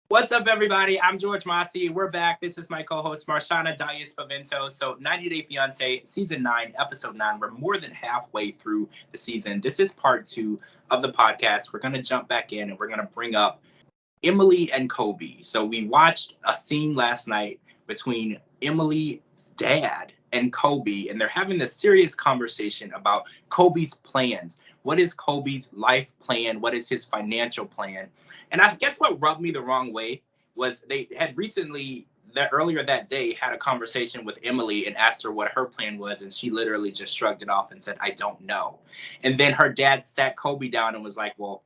What's up, everybody? I'm George Mossey. We're back. This is my co-host, Marshana, Dahlia. So 90 Day Fiance, Season 9, Episode 9. We're more than halfway through the season. This is part 2 of the podcast. We're going to jump back in and we're going to bring up Emily and Kobe. So we watched a scene last night between Emily's dad and Kobe, and they're having this serious conversation about Kobe's plans. What is Kobe's life plan? What is his financial plan? And I guess what rubbed me the wrong way was they had recently, that earlier that day, had a conversation with Emily and asked her what her plan was, and she literally just shrugged it off and said, "I don't know." And then her dad sat Kobe down and was like, "Well,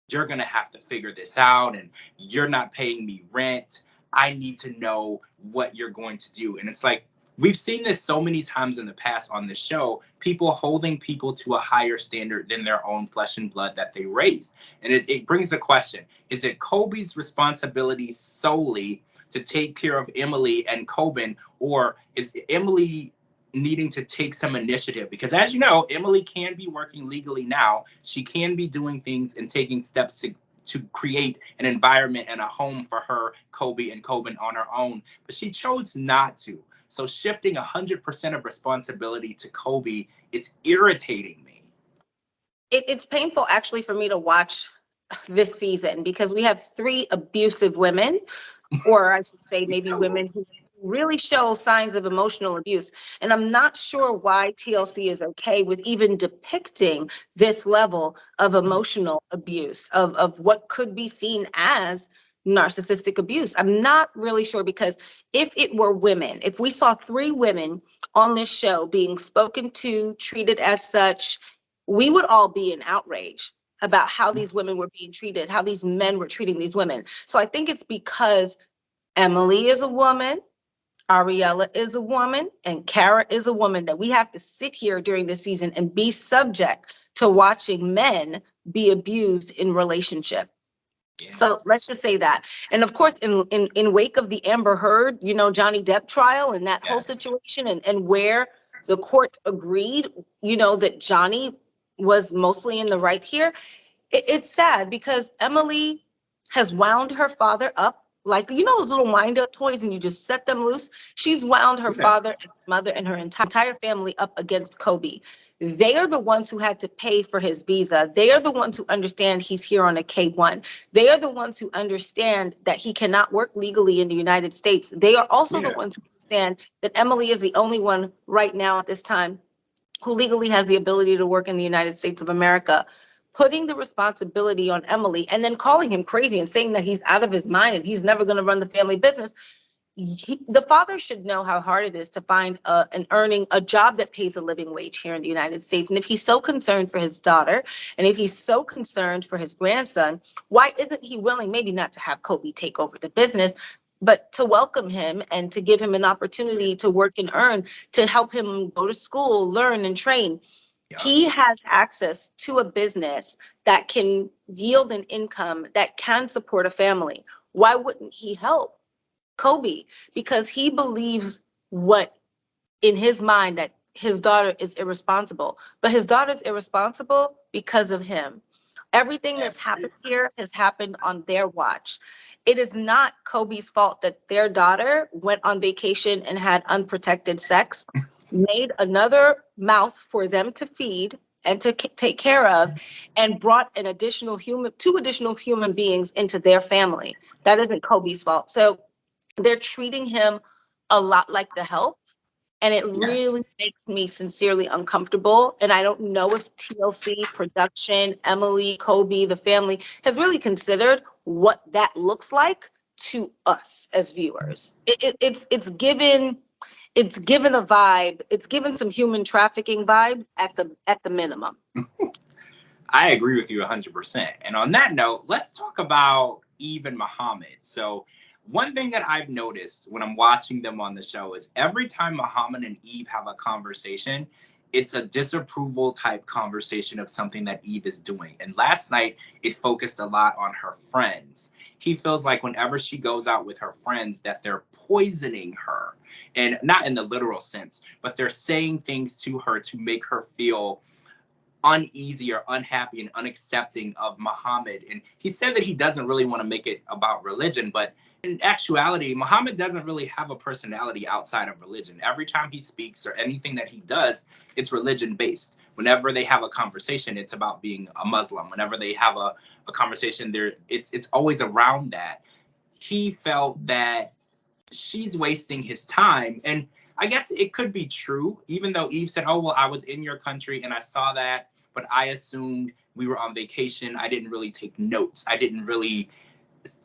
you're going to have to figure this out, and you're not paying me rent. I need to know what you're going to do." And it's like, we've seen this so many times in the past on this show, people holding people to a higher standard than their own flesh and blood that they raised. And it brings a question. Is it Kobe's responsibility solely to take care of Emily and Coben, or is Emily needing to take some initiative? Because as you know, Emily can be working legally now. She can be doing things and taking steps to create an environment and a home for her, Kobe, and Coben on her own. But she chose not to. So shifting 100% of responsibility to Kobe is irritating me. It's painful actually for me to watch this season because we have three abusive women, or I should say maybe women who really show signs of emotional abuse. And I'm not sure why TLC is okay with even depicting this level of emotional abuse, of what could be seen as narcissistic abuse. I'm not really sure, because if it were women, if we saw three women on this show being spoken to, treated as such, we would all be in outrage about how these women were being treated, how these men were treating these women. So I think it's because Emily is a woman, Ariella is a woman, and Kara is a woman that we have to sit here during the season and be subject to watching men be abused in relationship. Yeah. So let's just say that. And of course, in wake of the Amber Heard, Johnny Depp trial and that whole Yes. situation, and where the court agreed, that Johnny was mostly in the right here, it's sad because Emily has wound her father up like, those little wind up toys, and you just set them loose. She's wound her Yeah. father and mother and her entire family up against Kobe. They are the ones who had to pay for his visa. They are the ones who understand he's here on a K-1. They are the ones who understand that he cannot work legally in the United States. They are also the Yeah. ones who understand that Emily is the only one right now at this time who legally has the ability to work in the United States of America. Putting the responsibility on Emily and then calling him crazy and saying that he's out of his mind and he's never going to run the family business. The father should know how hard it is to find a job that pays a living wage here in the United States. And if he's so concerned for his daughter, and if he's so concerned for his grandson, why isn't he willing, maybe not to have Kobe take over the business, but to welcome him and to give him an opportunity to work and earn, to help him go to school, learn, and train? Yeah. He has access to a business that can yield an income that can support a family. Why wouldn't he help Kobe? Because he believes what in his mind that his daughter is irresponsible, but his daughter's irresponsible because of him. Everything that's happened here has happened on their watch. It is not Kobe's fault that their daughter went on vacation and had unprotected sex, made another mouth for them to feed and to take care of, and brought two additional human beings into their family. That isn't Kobe's fault. So they're treating him a lot like the help, and it Yes. really makes me sincerely uncomfortable. And I don't know if TLC production, Emily, Kobe, the family has really considered what that looks like to us as viewers. It's given a vibe. It's given some human trafficking vibes at the minimum. I agree with you 100%. And on that note, let's talk about Eve and Muhammad. So, one thing that I've noticed when I'm watching them on the show is every time Muhammad and Eve have a conversation, it's a disapproval type conversation of something that Eve is doing. And last night, it focused a lot on her friends. He feels like whenever she goes out with her friends, that they're poisoning her. And not in the literal sense, but they're saying things to her to make her feel uneasy or unhappy and unaccepting of Muhammad. And he said that he doesn't really want to make it about religion, but in actuality, Muhammad doesn't really have a personality outside of religion. Every time he speaks or anything that he does, it's religion based. Whenever they have a conversation, it's about being a Muslim. Whenever they have a conversation, it's always around that. He felt that she's wasting his time. And I guess it could be true, even though Eve said, oh, well, I was in your country and I saw that, but I assumed we were on vacation. I didn't really take notes. I didn't really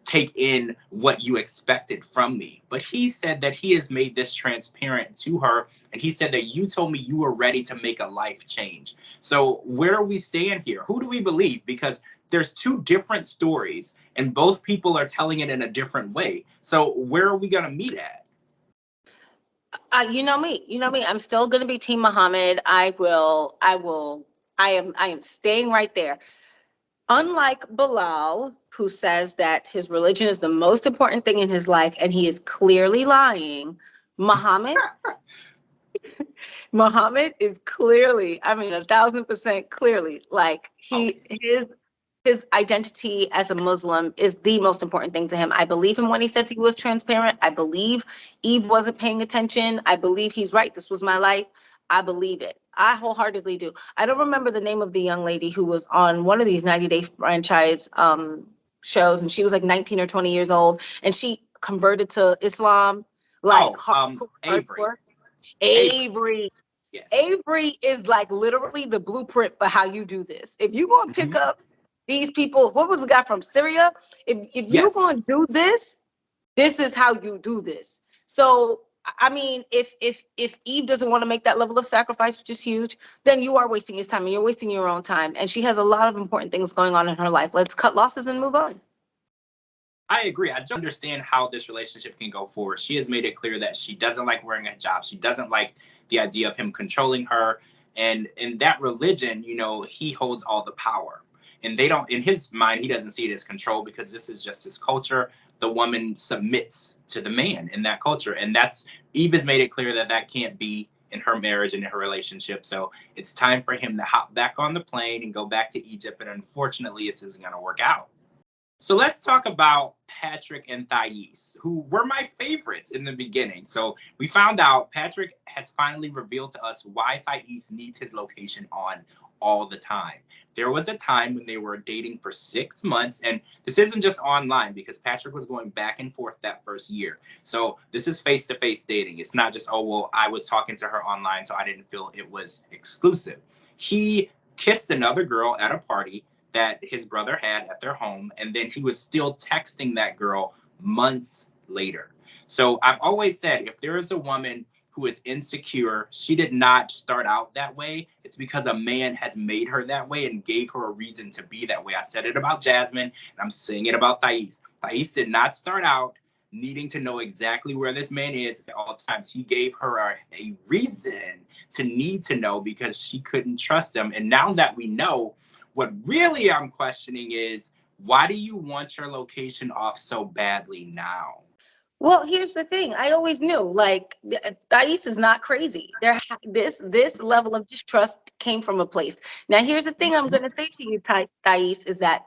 take in what you expected from me. But he said that he has made this transparent to her. And he said that you told me you were ready to make a life change. So where do we stand here? Who do we believe? Because there's two different stories and both people are telling it in a different way. So where are we going to meet at? You know me. I'm still going to be Team Muhammad. I am staying right there. Unlike Bilal, who says that his religion is the most important thing in his life, and he is clearly lying, Muhammad is clearly, I mean, 1,000% clearly, like his identity as a Muslim is the most important thing to him. I believe him when he says he was transparent. I believe Eve wasn't paying attention. I believe he's right. This was my life. I believe it. I wholeheartedly do. I don't remember the name of the young lady who was on one of these 90-day franchise shows, and she was like 19 or 20 years old, and she converted to Islam like Avery. Avery. Yes. Avery is like literally the blueprint for how you do this. If you're going to pick up these people, what was the guy from Syria? If you're going to do this, this is how you do this. So, I mean, if Eve doesn't want to make that level of sacrifice, which is huge, then you are wasting his time and you're wasting your own time. And she has a lot of important things going on in her life. Let's cut losses and move on. I agree. I don't understand how this relationship can go forward. She has made it clear that she doesn't like wearing a hijab. She doesn't like the idea of him controlling her. And in that religion, you know, he holds all the power. And they don't, in his mind, he doesn't see it as control because this is just his culture. The woman submits to the man in that culture. And Eve has made it clear that that can't be in her marriage and in her relationship. So it's time for him to hop back on the plane and go back to Egypt. And unfortunately, this isn't going to work out. So let's talk about Patrick and Thais, who were my favorites in the beginning. So we found out Patrick has finally revealed to us why Thais needs his location on all the time. There was a time when they were dating for 6 months, and this isn't just online because Patrick was going back and forth that first year. So this is face-to-face dating. It's not just, oh, well, I was talking to her online, so I didn't feel it was exclusive. He kissed another girl at a party that his brother had at their home, and then he was still texting that girl months later. So I've always said, if there is a woman who is insecure, she did not start out that way. It's because a man has made her that way and gave her a reason to be that way. I said it about Jasmine, and I'm saying it about Thais. Thais did not start out needing to know exactly where this man is at all times. He gave her a reason to need to know because she couldn't trust him. And now that we know, what really I'm questioning is, why do you want your location off so badly now? Well, here's the thing. I always knew, like, Thais is not crazy. This level of distrust came from a place. Now, here's the thing I'm going to say to you, Thais, is that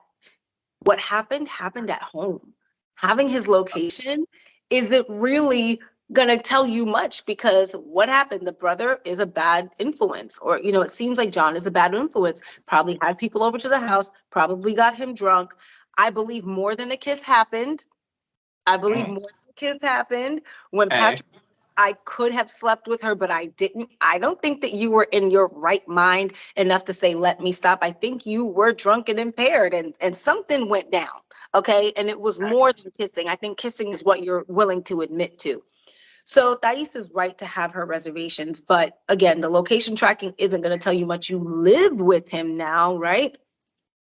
what happened at home. Having his location isn't really going to tell you much, because what happened? The brother is a bad influence, or, you know, it seems like John is a bad influence. Probably had people over to the house, probably got him drunk. I believe more than a kiss happened. When Patrick, I could have slept with her, but I didn't. I don't think that you were in your right mind enough to say, let me stop. I think you were drunk and impaired, and something went down. Okay. And it was more than kissing. I think kissing is what you're willing to admit to. So Thais is right to have her reservations. But again, the location tracking isn't going to tell you much. You live with him now, right?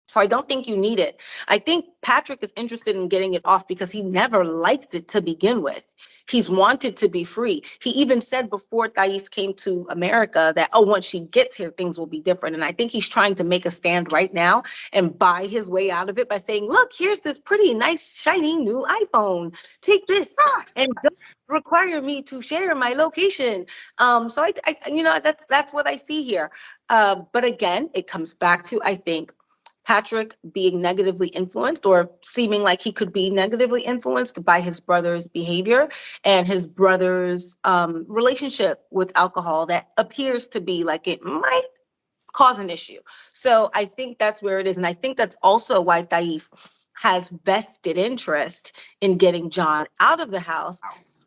So I don't think you need it. I think Patrick is interested in getting it off because he never liked it to begin with. He's wanted to be free. He even said before Thais came to America that, oh, once she gets here, things will be different. And I think he's trying to make a stand right now and buy his way out of it by saying, look, here's this pretty nice, shiny new iPhone. Take this and don't require me to share my location. So I that's what I see here. But again, it comes back to, I think, Patrick being negatively influenced or seeming like he could be negatively influenced by his brother's behavior and his brother's relationship with alcohol that appears to be like it might cause an issue. So I think that's where it is. And I think that's also why Thais has vested interest in getting John out of the house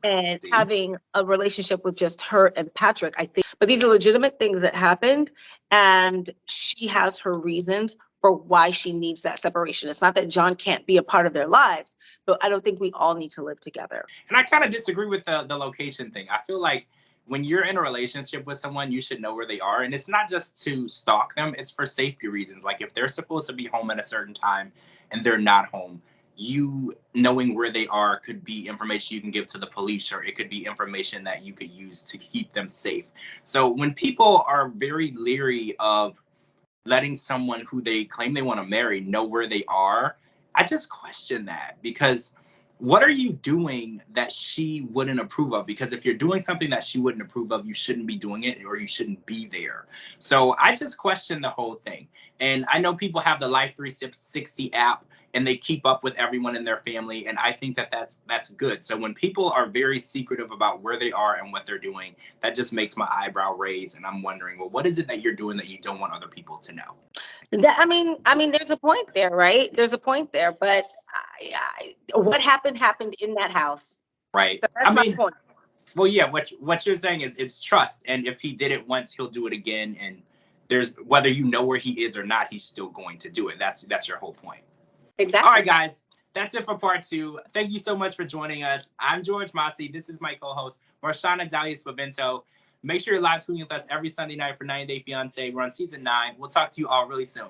and having a relationship with just her and Patrick, I think. But these are legitimate things that happened, and she has her reasons for why she needs that separation. It's not that John can't be a part of their lives, but I don't think we all need to live together. And I kind of disagree with the location thing. I feel like when you're in a relationship with someone, you should know where they are. And it's not just to stalk them, it's for safety reasons. Like if they're supposed to be home at a certain time and they're not home, you knowing where they are could be information you can give to the police, or it could be information that you could use to keep them safe. So when people are very leery of letting someone who they claim they want to marry know where they are, I just question that, because what are you doing that she wouldn't approve of? Because if you're doing something that she wouldn't approve of, you shouldn't be doing it, or you shouldn't be there. So I just question the whole thing. And I know people have the Life 360 app and they keep up with everyone in their family, and I think that that's good. So when people are very secretive about where they are and what they're doing, that just makes my eyebrow raise, and I'm wondering, well, what is it that you're doing that you don't want other people to know? I mean, there's a point there, right? There's a point there, but what happened in that house, right? So that's my point. Well, yeah, what you're saying is it's trust, and if he did it once, he'll do it again, and there's whether you know where he is or not, he's still going to do it. That's your whole point. Exactly. All right, guys, that's it for part 2. Thank you so much for joining us. I'm George Mossey. This is my co-host, Marshana Dahlia Spavento. Make sure you're live tweeting with us every Sunday night for 90 Day Fiance. We're on season 9. We'll talk to you all really soon.